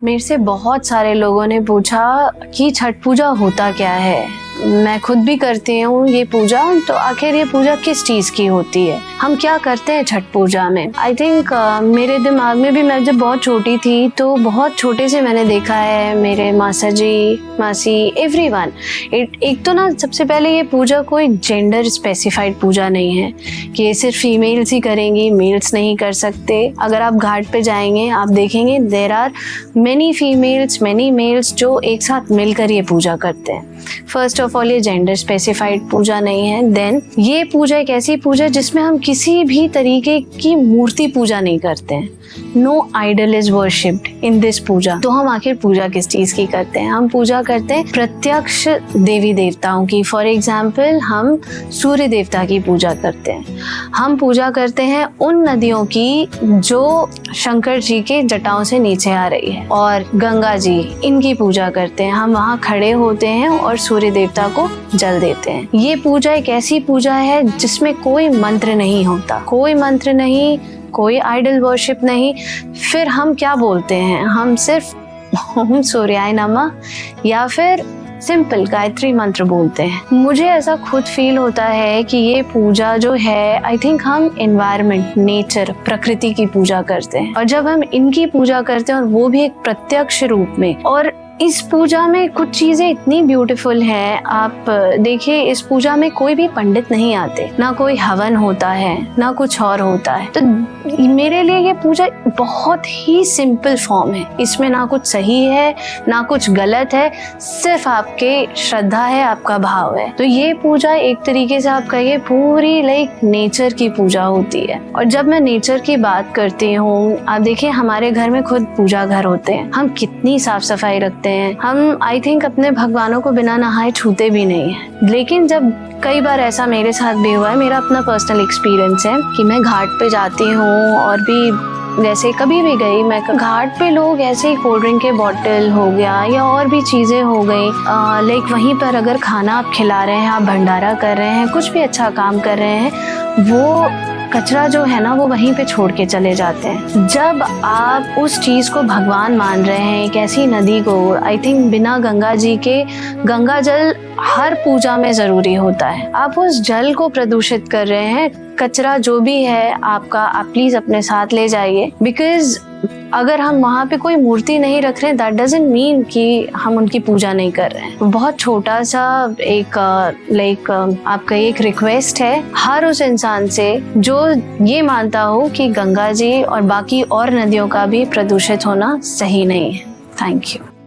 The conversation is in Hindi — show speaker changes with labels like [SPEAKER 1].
[SPEAKER 1] मेरे से बहुत सारे लोगों ने पूछा कि छठ पूजा होता क्या है। मैं खुद भी करती हूँ ये पूजा, तो आखिर ये पूजा किस चीज़ की होती है, हम क्या करते हैं छठ पूजा में। आई थिंक मेरे दिमाग में भी, मैं जब बहुत छोटी थी तो बहुत छोटे से मैंने देखा है, मेरे मासा जी, मासी, एवरीवन। एक तो ना सबसे पहले ये पूजा कोई जेंडर स्पेसिफाइड पूजा नहीं है कि ये सिर्फ फीमेल्स ही करेंगी, मेल्स नहीं कर सकते। अगर आप घाट पे जाएंगे आप देखेंगे there are many females, many males जो एक साथ मिलकर ये पूजा करते हैं। फर्स्ट ऑफ ऑल, ये जेंडर स्पेसिफाइड पूजा नहीं है। देन ये पूजा एक ऐसी पूजा है जिसमें हम किसी भी तरीके की मूर्ति पूजा नहीं करते हैं। No idol is worshipped in this puja. तो हम आखिर पूजा किस चीज की करते हैं? हम पूजा करते हैं प्रत्यक्ष देवी देवताओं की। फॉर एग्जाम्पल, हम सूर्य देवता की पूजा करते हैं। हम पूजा करते हैं उन नदियों की जो शंकर जी के जटाओं से नीचे आ रही है, और गंगा जी, इनकी पूजा करते हैं। हम वहाँ खड़े होते हैं और सूर्य देवता को जल देते हैं। ये पूजा एक ऐसी पूजा है जिसमें कोई मंत्र नहीं होता, कोई मंत्र नहीं, कोई आइडल वर्शिप नहीं। फिर हम क्या बोलते हैं? हम सिर्फ ओम सूर्याय नमः या फिर सिंपल गायत्री मंत्र बोलते हैं। मुझे ऐसा खुद फील होता है कि ये पूजा जो है, आई थिंक हम एनवायरनमेंट, नेचर, प्रकृति की पूजा करते हैं। और जब हम इनकी पूजा करते हैं, और वो भी एक प्रत्यक्ष रूप में, और इस पूजा में कुछ चीजें इतनी ब्यूटीफुल हैं। आप देखिए, इस पूजा में कोई भी पंडित नहीं आते, ना कोई हवन होता है, ना कुछ और होता है। तो मेरे लिए ये पूजा बहुत ही सिंपल फॉर्म है। इसमें ना कुछ सही है, ना कुछ गलत है, सिर्फ आपके श्रद्धा है, आपका भाव है। तो ये पूजा एक तरीके से आप कहिए पूरी लाइक नेचर की पूजा होती है। और जब मैं नेचर की बात करती हूँ, आप देखिए हमारे घर में खुद पूजा घर होते हैं, हम कितनी साफ सफाई रखते हैं। हम आई थिंक अपने भगवानों को बिना नहाए छूते भी नहीं है। लेकिन जब कई बार ऐसा मेरे साथ भी हुआ है, मेरा अपना पर्सनल एक्सपीरियंस है कि मैं घाट पे जाती हूँ, और भी जैसे कभी भी गई मैं घाट पे, लोग ऐसे ही कोल्ड ड्रिंक के बॉटल हो गया या और भी चीज़ें हो गई, लाइक वहीं पर अगर खाना आप खिला रहे हैं, आप भंडारा कर रहे हैं, कुछ भी अच्छा काम कर रहे हैं, वो कचरा जो है ना वो वहीं पे छोड़ के चले जाते हैं। जब आप उस चीज़ को भगवान मान रहे हैं, एक ऐसी नदी को, आई थिंक बिना गंगा जी के, गंगा जल हर पूजा में ज़रूरी होता है, आप उस जल को प्रदूषित कर रहे हैं। कचरा जो भी है आपका, आप प्लीज़ अपने साथ ले जाइए। बिकॉज अगर हम वहाँ पे कोई मूर्ति नहीं रख रहे हैं, दैट डजंट मीन कि हम उनकी पूजा नहीं कर रहे हैं। बहुत छोटा सा एक लाइक आपका एक रिक्वेस्ट है हर उस इंसान से जो ये मानता हो कि गंगा जी और बाकी और नदियों का भी प्रदूषित होना सही नहीं है। Thank you.